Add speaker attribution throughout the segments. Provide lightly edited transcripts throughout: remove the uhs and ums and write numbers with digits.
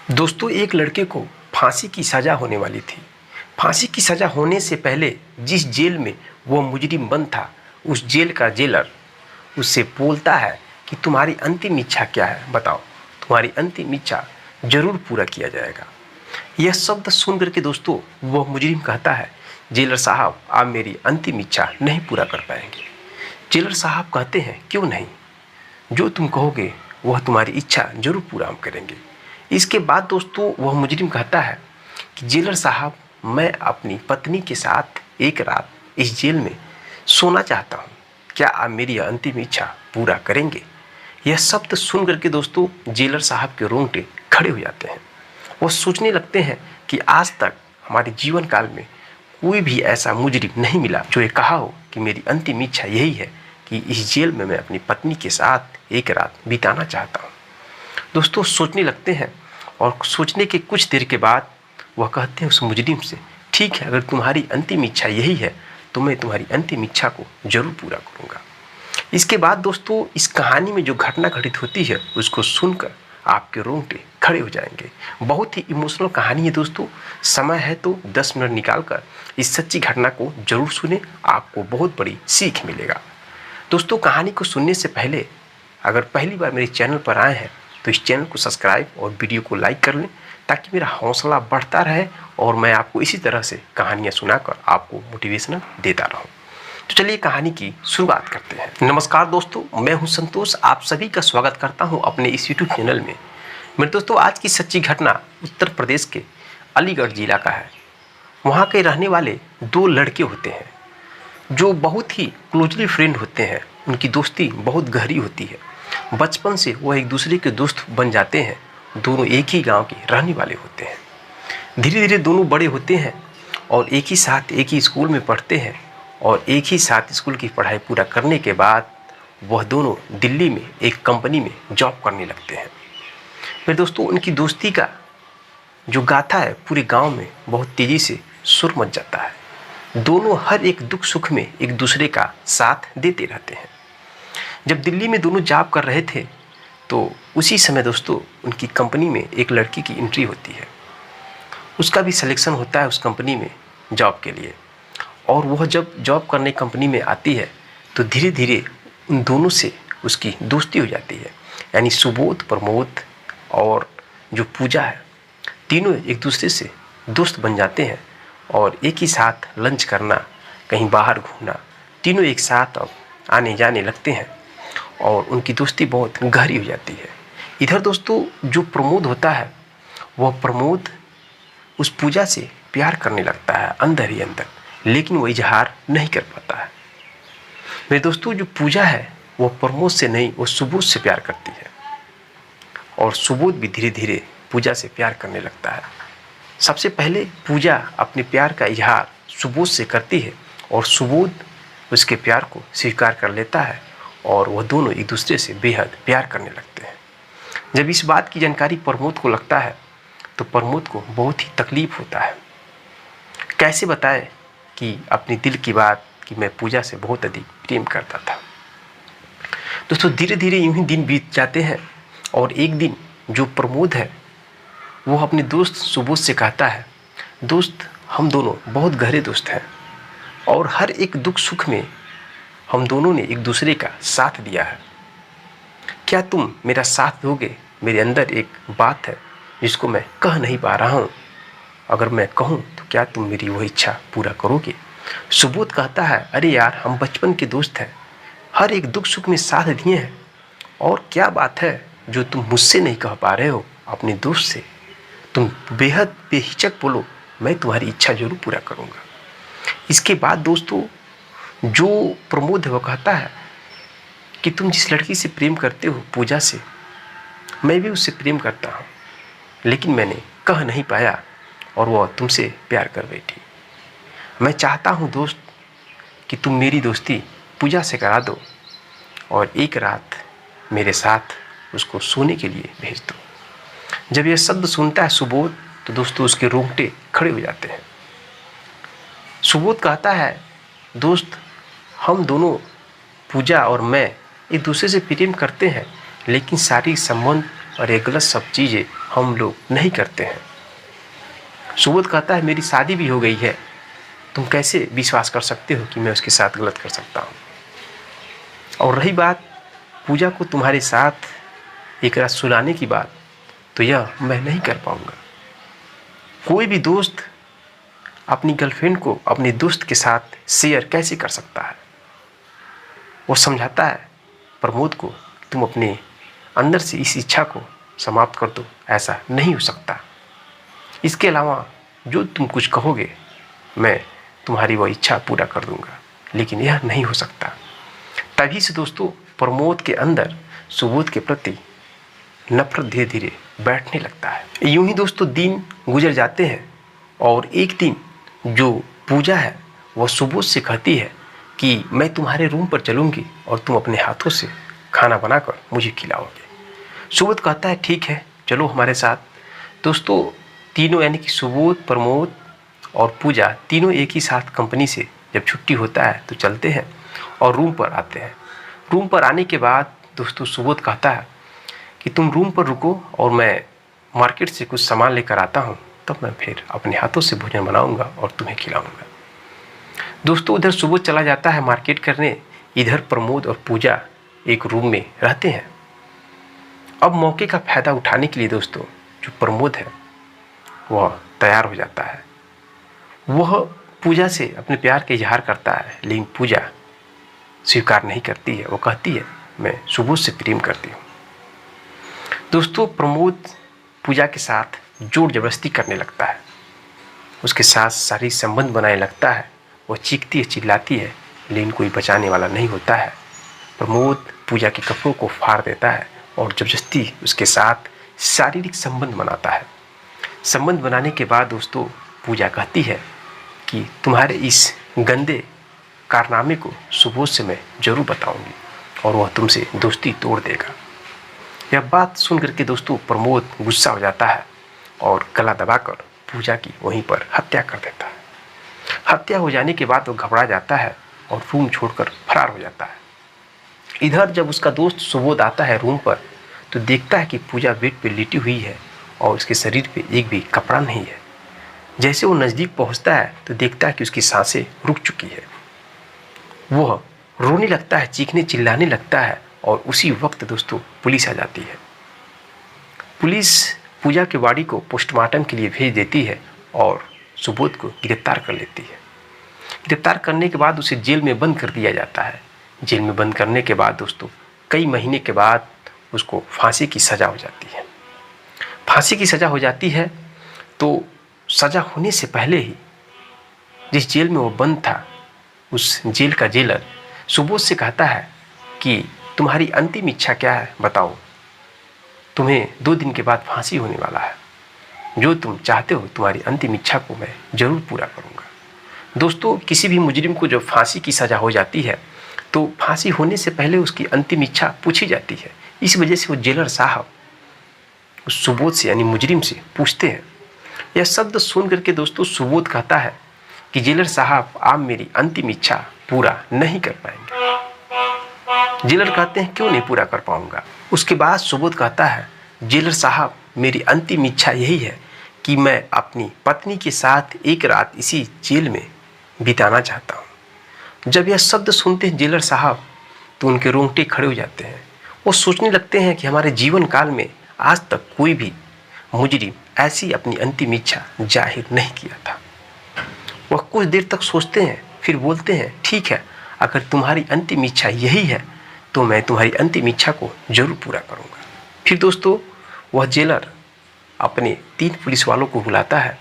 Speaker 1: दोस्तों, एक लड़के को फांसी की सज़ा होने वाली थी। फांसी की सज़ा होने से पहले जिस जेल में वह मुजरिम बंद था, उस जेल का जेलर उससे बोलता है कि तुम्हारी अंतिम इच्छा क्या है, बताओ। तुम्हारी अंतिम इच्छा जरूर पूरा किया जाएगा। यह शब्द सुन करके दोस्तों वह मुजरिम कहता है, जेलर साहब, आप मेरी अंतिम इच्छा नहीं पूरा कर पाएंगे। जेलर साहब कहते हैं, क्यों नहीं, जो तुम कहोगे वह तुम्हारी इच्छा जरूर पूरा हम करेंगे। इसके बाद दोस्तों वह मुजरिम कहता है कि जेलर साहब, मैं अपनी पत्नी के साथ एक रात इस जेल में सोना चाहता हूँ, क्या आप मेरी अंतिम इच्छा पूरा करेंगे। यह शब्द सुन करके दोस्तों जेलर साहब के रोंगटे खड़े हो जाते हैं। वो सोचने लगते हैं कि आज तक हमारे जीवन काल में कोई भी ऐसा मुजरिम नहीं मिला जो ये कहा हो कि मेरी अंतिम इच्छा यही है कि इस जेल में मैं अपनी पत्नी के साथ एक रात बिताना चाहता हूँ। दोस्तों सोचने लगते हैं और सोचने के कुछ देर के बाद वह कहते हैं उस मुजरिम से, ठीक है, अगर तुम्हारी अंतिम इच्छा यही है तो मैं तुम्हारी अंतिम इच्छा को जरूर पूरा करूँगा। इसके बाद दोस्तों इस कहानी में जो घटना घटित होती है उसको सुनकर आपके रोंगटे खड़े हो जाएंगे। बहुत ही इमोशनल कहानी है दोस्तों। समय है तो 10 मिनट निकाल कर इस सच्ची घटना को जरूर सुने, आपको बहुत बड़ी सीख मिलेगा। दोस्तों कहानी को सुनने से पहले अगर पहली बार मेरे चैनल पर आए हैं तो इस चैनल को सब्सक्राइब और वीडियो को लाइक कर लें, ताकि मेरा हौसला बढ़ता रहे और मैं आपको इसी तरह से कहानियाँ सुनाकर आपको मोटिवेशनल देता रहूँ। तो चलिए कहानी की शुरुआत करते हैं। नमस्कार दोस्तों, मैं हूं संतोष, आप सभी का स्वागत करता हूं अपने इस यूट्यूब चैनल में। मेरे दोस्तों आज की सच्ची घटना उत्तर प्रदेश के अलीगढ़ जिला का है। वहां के रहने वाले 2 लड़के होते हैं जो बहुत ही क्लोजली फ्रेंड होते हैं। उनकी दोस्ती बहुत गहरी होती है। बचपन से वो एक दूसरे के दोस्त बन जाते हैं। दोनों एक ही गाँव के रहने वाले होते हैं। धीरे धीरे दोनों बड़े होते हैं और एक ही साथ एक ही स्कूल में पढ़ते हैं और एक ही साथ स्कूल की पढ़ाई पूरा करने के बाद वह दोनों दिल्ली में एक कंपनी में जॉब करने लगते हैं। मेरे दोस्तों उनकी दोस्ती का जो गाथा है पूरे गांव में बहुत तेज़ी से सुर मच जाता है। दोनों हर एक दुख सुख में एक दूसरे का साथ देते रहते हैं। जब दिल्ली में दोनों जॉब कर रहे थे तो उसी समय दोस्तों उनकी कंपनी में एक लड़की की एंट्री होती है। उसका भी सिलेक्शन होता है उस कंपनी में जॉब के लिए, और वह जब जॉब करने कंपनी में आती है तो धीरे धीरे उन दोनों से उसकी दोस्ती हो जाती है। यानी सुबोध, प्रमोद और जो पूजा है, तीनों एक दूसरे से दोस्त बन जाते हैं और एक ही साथ लंच करना, कहीं बाहर घूमना, तीनों एक साथ अब आने जाने लगते हैं और उनकी दोस्ती बहुत गहरी हो जाती है। इधर दोस्तों जो प्रमोद होता है, वह प्रमोद उस पूजा से प्यार करने लगता है अंदर ही अंदर, लेकिन वो इजहार नहीं कर पाता है। मेरे दोस्तों जो पूजा है वो प्रमोद से नहीं, वो सुबोध से प्यार करती है और सुबोध भी धीरे धीरे पूजा से प्यार करने लगता है। सबसे पहले पूजा अपने प्यार का इजहार सुबोध से करती है और सुबोध उसके प्यार को स्वीकार कर लेता है और वह दोनों एक दूसरे से बेहद प्यार करने लगते हैं। जब इस बात की जानकारी प्रमोद को लगता है तो प्रमोद को बहुत ही तकलीफ होता है। कैसे बताए कि अपनी दिल की बात कि मैं पूजा से बहुत अधिक प्रेम करता था। दोस्तों धीरे धीरे यूं ही दिन बीत जाते हैं और एक दिन जो प्रमोद है वो अपने दोस्त सुबोध से कहता है, दोस्त हम दोनों बहुत गहरे दोस्त हैं और हर एक दुख सुख में हम दोनों ने एक दूसरे का साथ दिया है। क्या तुम मेरा साथ दोगे? मेरे अंदर एक बात है जिसको मैं कह नहीं पा रहा हूँ, अगर मैं कहूँ तो क्या तुम मेरी वह इच्छा पूरा करोगे? सुबोध कहता है, अरे यार, हम बचपन के दोस्त हैं, हर एक दुख सुख में साथ दिए हैं, और क्या बात है जो तुम मुझसे नहीं कह पा रहे हो अपने दोस्त से? तुम बेहद बेहिचक बोलो, मैं तुम्हारी इच्छा जरूर पूरा करूँगा। इसके बाद दोस्तों जो प्रमोद है वो कहता है कि तुम जिस लड़की से प्रेम करते हो पूजा से, मैं भी उससे प्रेम करता हूँ, लेकिन मैंने कह नहीं पाया और वह तुमसे प्यार कर बैठी। मैं चाहता हूँ दोस्त कि तुम मेरी दोस्ती पूजा से करा दो और एक रात मेरे साथ उसको सोने के लिए भेज दो। जब यह शब्द सुनता है सुबोध तो दोस्तों उसके रोंगटे खड़े हो जाते हैं। सुबोध कहता है, दोस्त हम दोनों, पूजा और मैं, एक दूसरे से प्रेम करते हैं, लेकिन शारीरिक संबंध और ये गलत सब चीज़ें हम लोग नहीं करते हैं। सुबोध कहता है मेरी शादी भी हो गई है, तुम कैसे विश्वास कर सकते हो कि मैं उसके साथ गलत कर सकता हूँ। और रही बात पूजा को तुम्हारे साथ एक रात सुलाने की बात, तो यह मैं नहीं कर पाऊँगा। कोई भी दोस्त अपनी गर्लफ्रेंड को अपने दोस्त के साथ शेयर कैसे कर सकता है। वो समझाता है प्रमोद को, तुम अपने अंदर से इस इच्छा को समाप्त कर दो, ऐसा नहीं हो सकता। इसके अलावा जो तुम कुछ कहोगे मैं तुम्हारी वह इच्छा पूरा कर दूंगा, लेकिन यह नहीं हो सकता। तभी से दोस्तों प्रमोद के अंदर सुबोध के प्रति नफरत धीरे धीरे बैठने लगता है। यूं ही दोस्तों दिन गुजर जाते हैं और एक दिन जो पूजा है वह सुबोध से कहती है कि मैं तुम्हारे रूम पर चलूंगी और तुम अपने हाथों से खाना बनाकर मुझे खिलाओगे। सुबोध कहता है ठीक है चलो हमारे साथ। दोस्तों तीनों यानी कि सुबोध, प्रमोद और पूजा तीनों एक ही साथ कंपनी से जब छुट्टी होता है तो चलते हैं और रूम पर आते हैं। रूम पर आने के बाद दोस्तों सुबोध कहता है कि तुम रूम पर रुको और मैं मार्केट से कुछ सामान लेकर आता हूँ, तब मैं फिर अपने हाथों से भोजन बनाऊंगा और तुम्हें खिलाऊंगा। दोस्तों उधर सुबोध चला जाता है मार्केट करने, इधर प्रमोद और पूजा एक रूम में रहते हैं। अब मौके का फायदा उठाने के लिए दोस्तों जो प्रमोद है वह तैयार हो जाता है। वह पूजा से अपने प्यार का इजहार करता है, लेकिन पूजा स्वीकार नहीं करती है। वो कहती है मैं सुबोध से प्रेम करती हूँ। दोस्तों प्रमोद पूजा के साथ जोर जबरदस्ती करने लगता है, उसके साथ शारीरिक संबंध बनाने लगता है। वो चीखती है, चिल्लाती है, लेकिन कोई बचाने वाला नहीं होता है। प्रमोद पूजा के कपड़ों को फाड़ देता है और जबरदस्ती उसके साथ शारीरिक संबंध बनाता है। संबंध बनाने के बाद दोस्तों पूजा कहती है कि तुम्हारे इस गंदे कारनामे को सुबोध से मैं जरूर बताऊंगी और वह तुमसे दोस्ती तोड़ देगा। यह बात सुन करके दोस्तों प्रमोद गुस्सा हो जाता है और गला दबाकर पूजा की वहीं पर हत्या कर देता है। हत्या हो जाने के बाद वो घबरा जाता है और रूम छोड़कर फरार हो जाता है। इधर जब उसका दोस्त सुबोध आता है रूम पर तो देखता है कि पूजा बेड पर लेटी हुई है और उसके शरीर पे एक भी कपड़ा नहीं है। जैसे वो नज़दीक पहुंचता है तो देखता है कि उसकी सांसें रुक चुकी है। वह रोने लगता है, चीखने चिल्लाने लगता है और उसी वक्त दोस्तों पुलिस आ जाती है। पुलिस पूजा के बॉडी को पोस्टमार्टम के लिए भेज देती है और सुबोध को गिरफ्तार कर लेती है। गिरफ्तार करने के बाद उसे जेल में बंद कर दिया जाता है। जेल में बंद करने के बाद दोस्तों कई महीने के बाद उसको फांसी की सज़ा हो जाती है। फांसी की सज़ा हो जाती है तो सज़ा होने से पहले ही जिस जेल में वो बंद था उस जेल का जेलर सुबोध से कहता है कि तुम्हारी अंतिम इच्छा क्या है बताओ, तुम्हें 2 दिन के बाद फांसी होने वाला है, जो तुम चाहते हो तुम्हारी अंतिम इच्छा को मैं जरूर पूरा करूँगा। दोस्तों किसी भी मुजरिम को जब फांसी की सज़ा हो जाती है तो फांसी होने से पहले उसकी अंतिम इच्छा पूछी जाती है। इस वजह से वो जेलर साहब उस सुबोध से यानी मुजरिम से पूछते हैं। यह शब्द सुन करके दोस्तों सुबोध कहता है कि जेलर साहब आप मेरी अंतिम इच्छा पूरा नहीं कर पाएंगे। जेलर कहते हैं क्यों नहीं पूरा कर पाऊंगा। उसके बाद सुबोध कहता है जेलर साहब मेरी अंतिम इच्छा यही है कि मैं अपनी पत्नी के साथ एक रात इसी जेल में बिताना चाहता हूँ। जब यह शब्द सुनते हैं जेलर साहब तो उनके रोंगटे खड़े हो जाते हैं। वो सोचने लगते हैं कि हमारे जीवन काल में आज तक कोई भी मुजरिम ऐसी अपनी अंतिम इच्छा जाहिर नहीं किया था। वह कुछ देर तक सोचते हैं, फिर बोलते हैं ठीक है, अगर तुम्हारी अंतिम इच्छा यही है तो मैं तुम्हारी अंतिम इच्छा को जरूर पूरा करूँगा। फिर दोस्तों वह जेलर अपने 3 पुलिस वालों को बुलाता है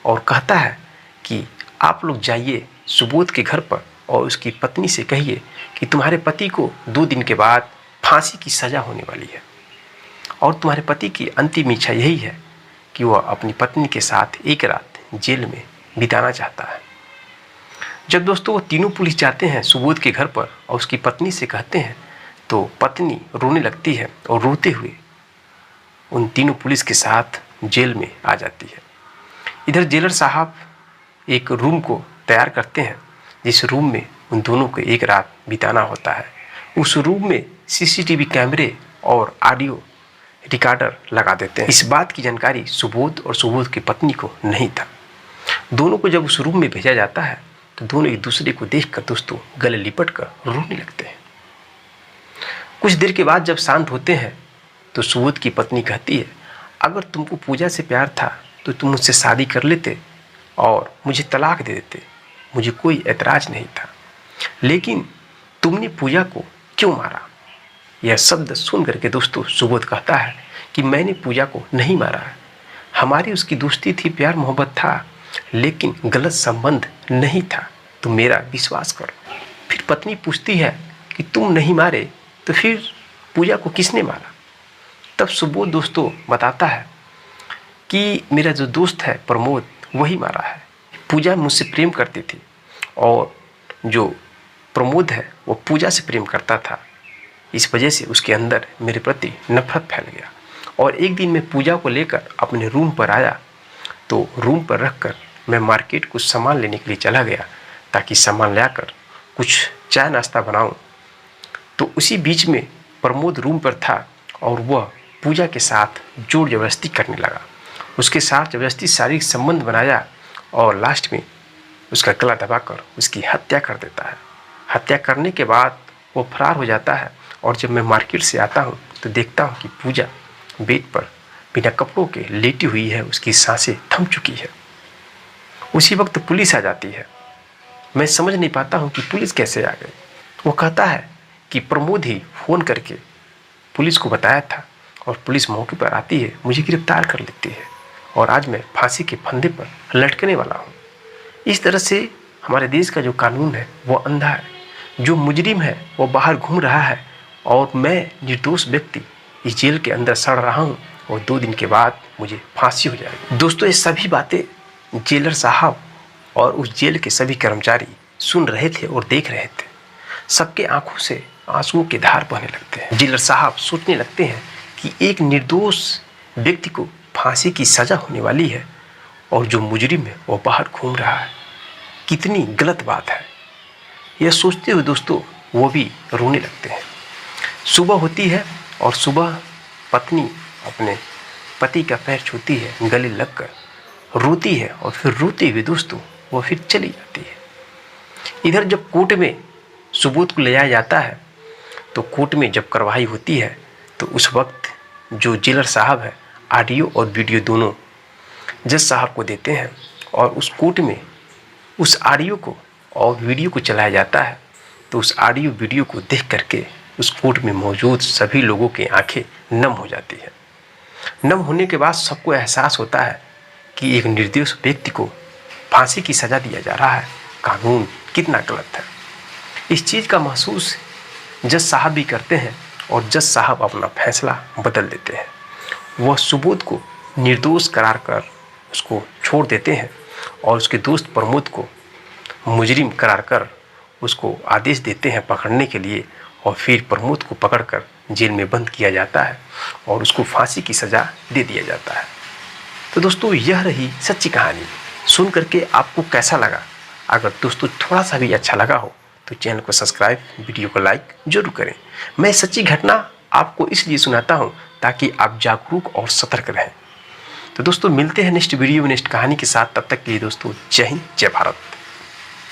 Speaker 1: और कहता है कि आप लोग जाइए सुबोध के घर पर और उसकी पत्नी से कहिए कि तुम्हारे पति को 2 दिन के बाद फांसी की सज़ा होने वाली है और तुम्हारे पति की अंतिम इच्छा यही है कि वह अपनी पत्नी के साथ एक रात जेल में बिताना चाहता है। जब दोस्तों वो तीनों पुलिस जाते हैं सुबोध के घर पर और उसकी पत्नी से कहते हैं तो पत्नी रोने लगती है और रोते हुए उन तीनों पुलिस के साथ जेल में आ जाती है। इधर जेलर साहब एक रूम को तैयार करते हैं जिस रूम में उन दोनों को एक रात बिताना होता है। उस रूम में सीसीटीवी कैमरे और ऑडियो रिकॉर्डर लगा देते हैं। इस बात की जानकारी सुबोध और सुबोध की पत्नी को नहीं था। दोनों को जब उस रूम में भेजा जाता है तो दोनों एक दूसरे को देखकर दोस्तों गले लिपट कर रोने लगते हैं। कुछ देर के बाद जब शांत होते हैं तो सुबोध की पत्नी कहती है, अगर तुमको पूजा से प्यार था तो तुम मुझसे शादी कर लेते और मुझे तलाक दे देते, मुझे कोई ऐतराज नहीं था, लेकिन तुमने पूजा को क्यों मारा? यह शब्द सुन करके दोस्तों सुबोध कहता है कि मैंने पूजा को नहीं मारा है, हमारी उसकी दोस्ती थी, प्यार मोहब्बत था, लेकिन गलत संबंध नहीं था, तुम मेरा विश्वास करो। फिर पत्नी पूछती है कि तुम नहीं मारे तो फिर पूजा को किसने मारा? तब सुबोध दोस्तों बताता है कि मेरा जो दोस्त है प्रमोद वही मारा है। पूजा मुझसे प्रेम करती थी और जो प्रमोद है वो पूजा से प्रेम करता था, इस वजह से उसके अंदर मेरे प्रति नफरत फैल गया और एक दिन मैं पूजा को लेकर अपने रूम पर आया तो रूम पर रखकर मैं मार्केट कुछ सामान लेने के लिए चला गया ताकि सामान लाकर कुछ चाय नाश्ता बनाऊं। तो उसी बीच में प्रमोद रूम पर था और वह पूजा के साथ जोर जबरदस्ती करने लगा, उसके साथ जबरदस्ती शारीरिक संबंध बनाया और लास्ट में उसका गला दबाकर उसकी हत्या कर देता है। हत्या करने के बाद वो फरार हो जाता है और जब मैं मार्केट से आता हूँ तो देखता हूँ कि पूजा बेड पर बिना कपड़ों के लेटी हुई है, उसकी सांसें थम चुकी है। उसी वक्त पुलिस आ जाती है। मैं समझ नहीं पाता हूँ कि पुलिस कैसे आ गई। वो कहता है कि प्रमोद ही फ़ोन करके पुलिस को बताया था और पुलिस मौके पर आती है, मुझे गिरफ्तार कर लेती है और आज मैं फांसी के फंदे पर लटकने वाला हूँ। इस तरह से हमारे देश का जो कानून है वो अंधा है, जो मुजरिम है वो बाहर घूम रहा है और मैं निर्दोष व्यक्ति इस जेल के अंदर सड़ रहा हूँ और 2 दिन के बाद मुझे फांसी हो जाएगी। दोस्तों ये सभी बातें जेलर साहब और उस जेल के सभी कर्मचारी सुन रहे थे और देख रहे थे। सबके आंखों से आंसुओं के धार बहने लगते हैं। जेलर साहब सोचने लगते हैं कि एक निर्दोष व्यक्ति को फांसी की सज़ा होने वाली है और जो मुजरिम है वो बाहर घूम रहा है, कितनी गलत बात है। यह सोचते हुए दोस्तों वो भी रोने लगते हैं। सुबह होती है और सुबह पत्नी अपने पति का पैर छूती है, गले लगकर रोती है और फिर रोते हुए दोस्तों वो फिर चली जाती है। इधर जब कोर्ट में सुबोध को ले जाया जाता है तो कोर्ट में जब कार्रवाई होती है तो उस वक्त जो जेलर साहब है ऑडियो और वीडियो दोनों जज साहब को देते हैं और उस कोर्ट में उस ऑडियो को और वीडियो को चलाया जाता है। तो उस ऑडियो वीडियो को देख करके उस कोर्ट में मौजूद सभी लोगों की आंखें नम हो जाती है। नम होने के बाद सबको एहसास होता है कि एक निर्दोष व्यक्ति को फांसी की सज़ा दिया जा रहा है, कानून कितना गलत है। इस चीज़ का महसूस जज साहब भी करते हैं और जज साहब अपना फैसला बदल देते हैं। वह सुबोध को निर्दोष करार कर उसको छोड़ देते हैं और उसके दोस्त प्रमोद को मुजरिम करार कर उसको आदेश देते हैं पकड़ने के लिए और फिर प्रमोद को पकड़कर जेल में बंद किया जाता है और उसको फांसी की सज़ा दे दिया जाता है। तो दोस्तों यह रही सच्ची कहानी। सुन करके आपको कैसा लगा? अगर दोस्तों थोड़ा सा भी अच्छा लगा हो तो चैनल को सब्सक्राइब, वीडियो को लाइक जरूर करें। मैं सच्ची घटना आपको इसलिए सुनाता हूं ताकि आप जागरूक और सतर्क रहें। तो दोस्तों मिलते हैं नेक्स्ट वीडियो में नेक्स्ट कहानी के साथ। तब तक के लिए दोस्तों जय हिंद, जय भारत।